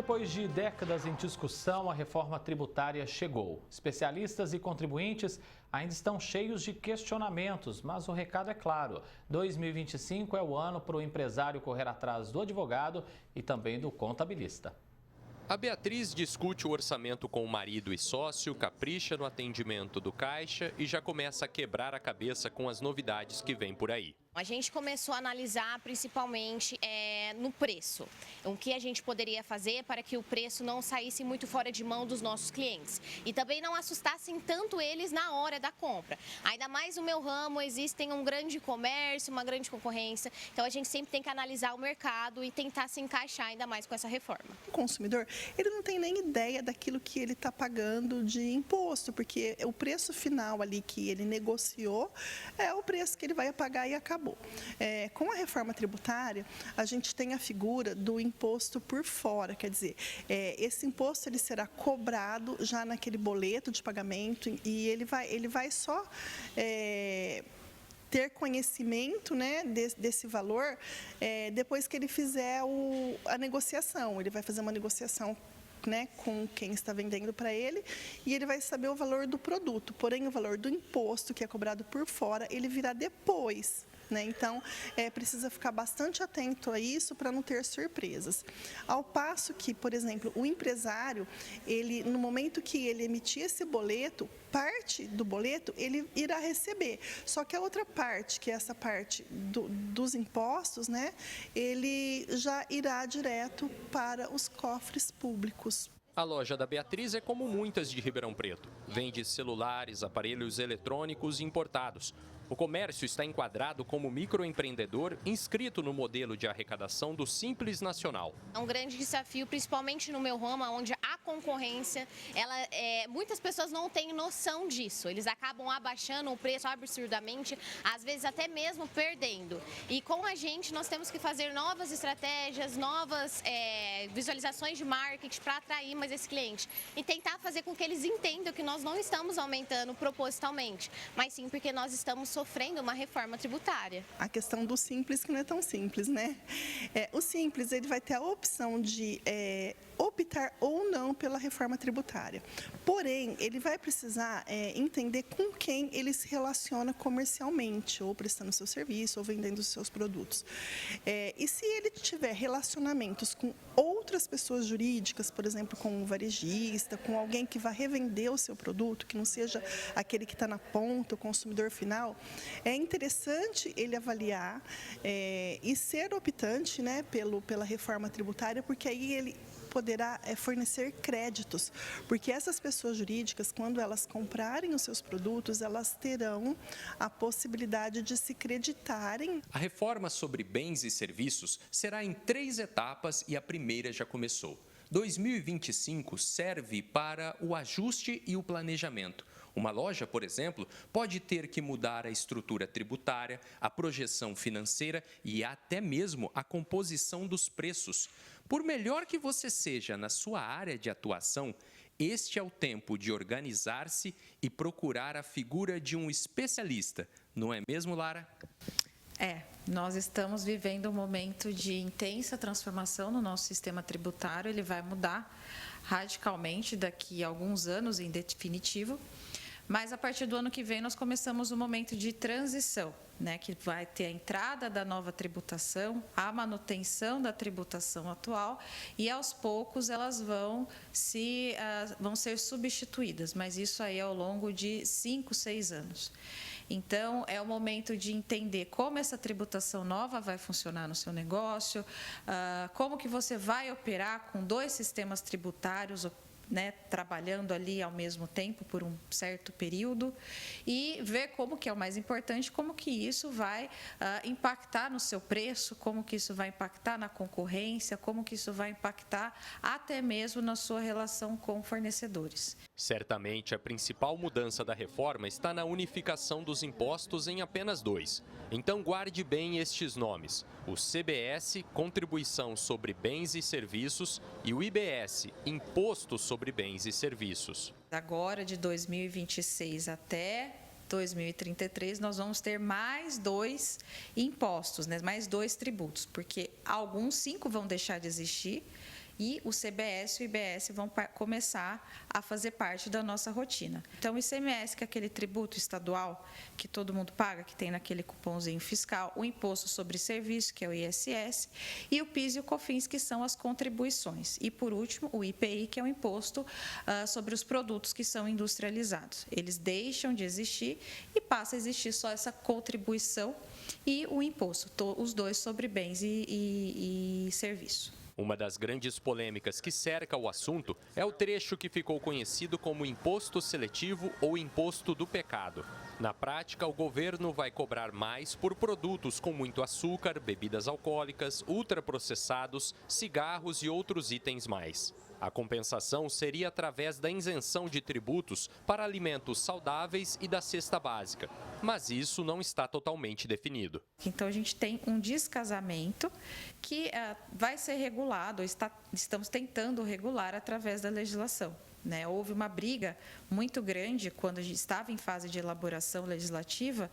Depois de décadas em discussão, a reforma tributária chegou. Especialistas e contribuintes ainda estão cheios de questionamentos, mas o recado é claro. 2025 é o ano para o empresário correr atrás do advogado e também do contabilista. A Beatriz discute o orçamento com o marido e sócio, capricha no atendimento do caixa e já começa a quebrar a cabeça com as novidades que vêm por aí. A gente começou a analisar principalmente no preço, o que a gente poderia fazer para que o preço não saísse muito fora de mão dos nossos clientes e também não assustassem tanto eles na hora da compra. Ainda mais no meu ramo, existem um grande comércio, uma grande concorrência, então a gente sempre tem que analisar o mercado e tentar se encaixar ainda mais com essa reforma. O consumidor, ele não tem nem ideia daquilo que ele está pagando de imposto, porque o preço final ali que ele negociou é o preço que ele vai pagar e acabou. Com a reforma tributária, a gente tem a figura do imposto por fora, quer dizer, esse imposto ele será cobrado já naquele boleto de pagamento e ele vai só ter conhecimento, né, desse valor depois que ele fizer a negociação. Ele vai fazer uma negociação, né, com quem está vendendo para ele e ele vai saber o valor do produto, porém o valor do imposto que é cobrado por fora, ele virá depois. Então, precisa ficar bastante atento a isso para não ter surpresas. Ao passo que, por exemplo, o empresário, ele, no momento que ele emitir esse boleto, parte do boleto ele irá receber. Só que a outra parte, que é essa parte dos impostos, né, ele já irá direto para os cofres públicos. A loja da Beatriz é como muitas de Ribeirão Preto. Vende celulares, aparelhos eletrônicos importados. O comércio está enquadrado como microempreendedor inscrito no modelo de arrecadação do Simples Nacional. É um grande desafio, principalmente no meu ramo, onde a concorrência, muitas pessoas não têm noção disso. Eles acabam abaixando o preço absurdamente, às vezes até mesmo perdendo. E com a gente, nós temos que fazer novas estratégias, novas visualizações de marketing para atrair mais esse cliente. E tentar fazer com que eles entendam que nós não estamos aumentando propositalmente, mas sim porque nós estamos sofrendo uma reforma tributária. A questão do simples, que não é tão simples, né? O simples, ele vai ter a opção de optar ou não pela reforma tributária. Porém, ele vai precisar entender com quem ele se relaciona comercialmente, ou prestando seu serviço, ou vendendo os seus produtos. E se ele tiver relacionamentos com outras pessoas jurídicas, por exemplo, com um varejista, com alguém que vai revender o seu produto, que não seja aquele que está na ponta, o consumidor final, é interessante ele avaliar e ser optante, né, pela reforma tributária, porque aí ele poderá fornecer créditos, porque essas pessoas jurídicas, quando elas comprarem os seus produtos, elas terão a possibilidade de se creditarem. A reforma sobre bens e serviços será em 3 etapas e a primeira já começou. 2025 serve para o ajuste e o planejamento. Uma loja, por exemplo, pode ter que mudar a estrutura tributária, a projeção financeira e até mesmo a composição dos preços. Por melhor que você seja na sua área de atuação, este é o tempo de organizar-se e procurar a figura de um especialista. Não é mesmo, Lara? Nós estamos vivendo um momento de intensa transformação no nosso sistema tributário. Ele vai mudar radicalmente daqui a alguns anos, em definitivo. Mas a partir do ano que vem nós começamos um momento de transição, né, que vai ter a entrada da nova tributação, a manutenção da tributação atual e aos poucos elas vão ser substituídas, mas isso aí ao longo de 5, 6 anos. Então, é o momento de entender como essa tributação nova vai funcionar no seu negócio, como que você vai operar com 2 sistemas tributários, né, trabalhando ali ao mesmo tempo por um certo período e ver como que é o mais importante, como que isso vai impactar no seu preço, como que isso vai impactar na concorrência, como que isso vai impactar até mesmo na sua relação com fornecedores. Certamente, a principal mudança da reforma está na unificação dos impostos em apenas 2. Então, guarde bem estes nomes: o CBS, Contribuição sobre Bens e Serviços, e o IBS, Imposto sobre Bens e Serviços. Agora, de 2026 até 2033, nós vamos ter mais 2 impostos, né? Mais 2 tributos, porque alguns 5 vão deixar de existir e o CBS e o IBS vão começar a fazer parte da nossa rotina. Então, o ICMS, que é aquele tributo estadual que todo mundo paga, que tem naquele cupomzinho fiscal, o Imposto sobre Serviço, que é o ISS, e o PIS e o COFINS, que são as contribuições. E, por último, o IPI, que é o Imposto sobre os produtos que são industrializados. Eles deixam de existir e passa a existir só essa contribuição e o imposto, os dois sobre bens e serviço. Uma das grandes polêmicas que cerca o assunto é o trecho que ficou conhecido como imposto seletivo ou imposto do pecado. Na prática, o governo vai cobrar mais por produtos com muito açúcar, bebidas alcoólicas, ultraprocessados, cigarros e outros itens mais. A compensação seria através da isenção de tributos para alimentos saudáveis e da cesta básica, mas isso não está totalmente definido. Então, a gente tem um descasamento que vai ser regulado, estamos tentando regular através da legislação. Houve uma briga muito grande quando a gente estava em fase de elaboração legislativa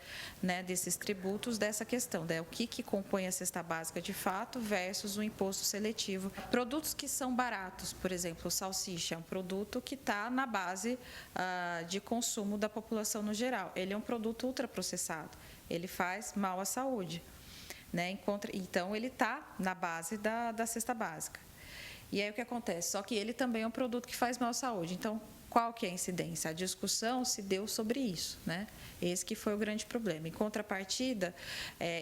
desses tributos, dessa questão, o que compõe a cesta básica de fato versus o imposto seletivo. Produtos que são baratos, por exemplo, o salsicha é um produto que está na base de consumo da população no geral. Ele é um produto ultraprocessado, ele faz mal à saúde. Então, ele está na base da cesta básica. E aí o que acontece? Só que ele também é um produto que faz mal à saúde. Então, qual que é a incidência? A discussão se deu sobre isso, Esse que foi o grande problema. Em contrapartida,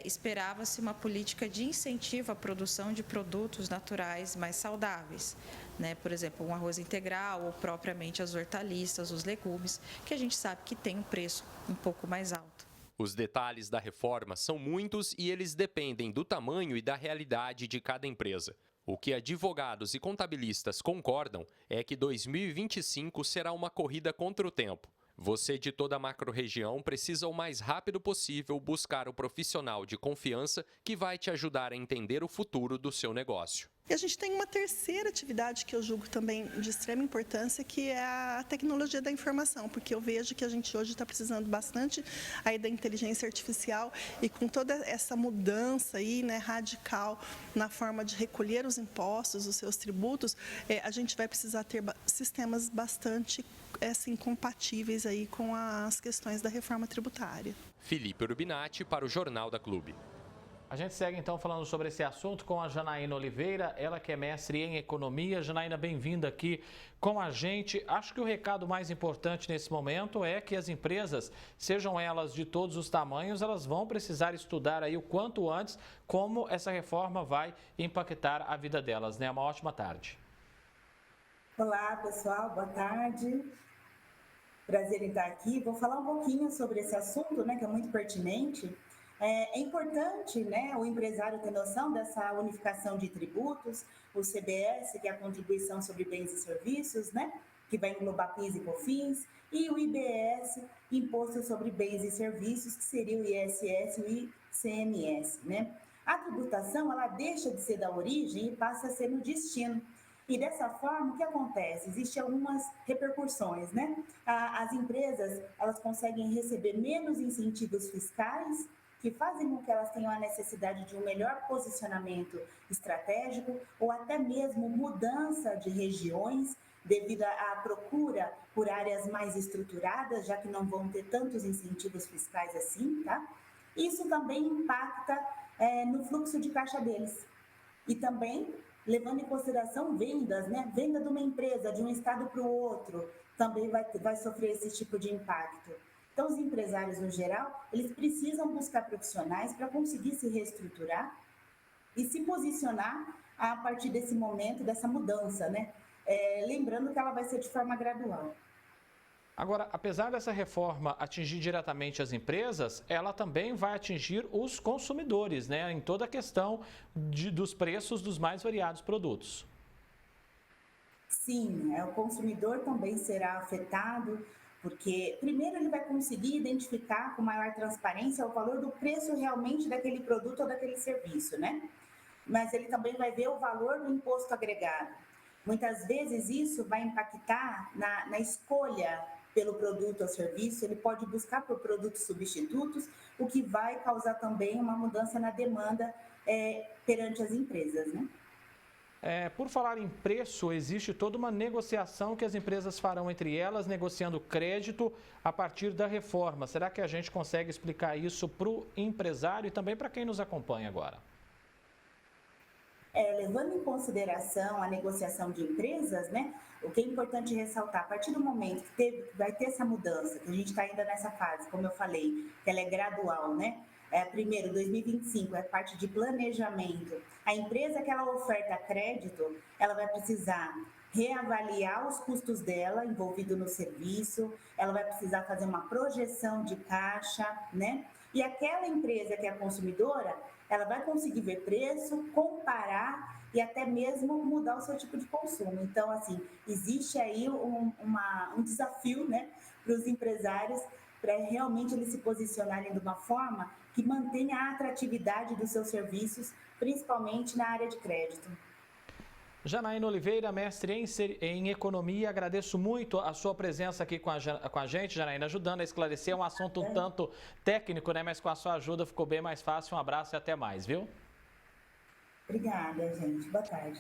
esperava-se uma política de incentivo à produção de produtos naturais mais saudáveis, Por exemplo, um arroz integral ou propriamente as hortaliças, os legumes, que a gente sabe que tem um preço um pouco mais alto. Os detalhes da reforma são muitos e eles dependem do tamanho e da realidade de cada empresa. O que advogados e contabilistas concordam é que 2025 será uma corrida contra o tempo. Você de toda a macro-região precisa o mais rápido possível buscar o profissional de confiança que vai te ajudar a entender o futuro do seu negócio. E a gente tem uma terceira atividade que eu julgo também de extrema importância, que é a tecnologia da informação, porque eu vejo que a gente hoje está precisando bastante aí da inteligência artificial e com toda essa mudança aí, radical na forma de recolher os impostos, os seus tributos, a gente vai precisar ter sistemas bastante compatíveis aí com as questões da reforma tributária. Felipe Urbinati para o Jornal da Clube. A gente segue então falando sobre esse assunto com a Janaína Oliveira, ela que é mestre em economia. Janaína, bem-vinda aqui com a gente. Acho que o recado mais importante nesse momento é que as empresas, sejam elas de todos os tamanhos, elas vão precisar estudar aí o quanto antes como essa reforma vai impactar a vida delas, Uma ótima tarde. Olá, pessoal, boa tarde. Prazer em estar aqui. Vou falar um pouquinho sobre esse assunto, que é muito pertinente. É importante, o empresário ter noção dessa unificação de tributos, o CBS, que é a contribuição sobre bens e serviços, que vai englobar PIS e COFINS, e o IBS, imposto sobre bens e serviços, que seria o ISS e o ICMS, A tributação, ela deixa de ser da origem e passa a ser no destino. E dessa forma, o que acontece? Existem algumas repercussões, As empresas, elas conseguem receber menos incentivos fiscais, que fazem com que elas tenham a necessidade de um melhor posicionamento estratégico ou até mesmo mudança de regiões devido à procura por áreas mais estruturadas, já que não vão ter tantos incentivos fiscais assim, Isso também impacta no fluxo de caixa deles. E também, levando em consideração vendas, Venda de uma empresa de um estado para o outro também vai sofrer esse tipo de impacto. Então, os empresários, no geral, eles precisam buscar profissionais para conseguir se reestruturar e se posicionar a partir desse momento, dessa mudança, Lembrando que ela vai ser de forma gradual. Agora, apesar dessa reforma atingir diretamente as empresas, ela também vai atingir os consumidores, em toda a questão dos preços dos mais variados produtos. Sim, o consumidor também será afetado, porque primeiro ele vai conseguir identificar com maior transparência o valor do preço realmente daquele produto ou daquele serviço, Mas ele também vai ver o valor do imposto agregado. Muitas vezes isso vai impactar na escolha pelo produto ou serviço, ele pode buscar por produtos substitutos, o que vai causar também uma mudança na demanda perante as empresas, Por falar em preço, existe toda uma negociação que as empresas farão entre elas, negociando crédito a partir da reforma. Será que a gente consegue explicar isso para o empresário e também para quem nos acompanha agora? Levando em consideração a negociação de empresas, né, o que é importante ressaltar, a partir do momento que vai ter essa mudança, que a gente está ainda nessa fase, como eu falei, que ela é gradual, né? Primeiro, 2025 é parte de planejamento. A empresa que ela oferta crédito, ela vai precisar reavaliar os custos dela envolvido no serviço, ela vai precisar fazer uma projeção de caixa, né? E aquela empresa que é a consumidora, ela vai conseguir ver preço, comparar e até mesmo mudar o seu tipo de consumo. Então, assim, existe aí um desafio, né, para os empresários, para realmente eles se posicionarem de uma forma que mantenha a atratividade dos seus serviços, principalmente na área de crédito. Janaína Oliveira, mestre em economia, agradeço muito a sua presença aqui com a gente, Janaína, ajudando a esclarecer um assunto um tanto técnico, né? Mas com a sua ajuda ficou bem mais fácil. Um abraço e até mais, viu? Obrigada, gente. Boa tarde.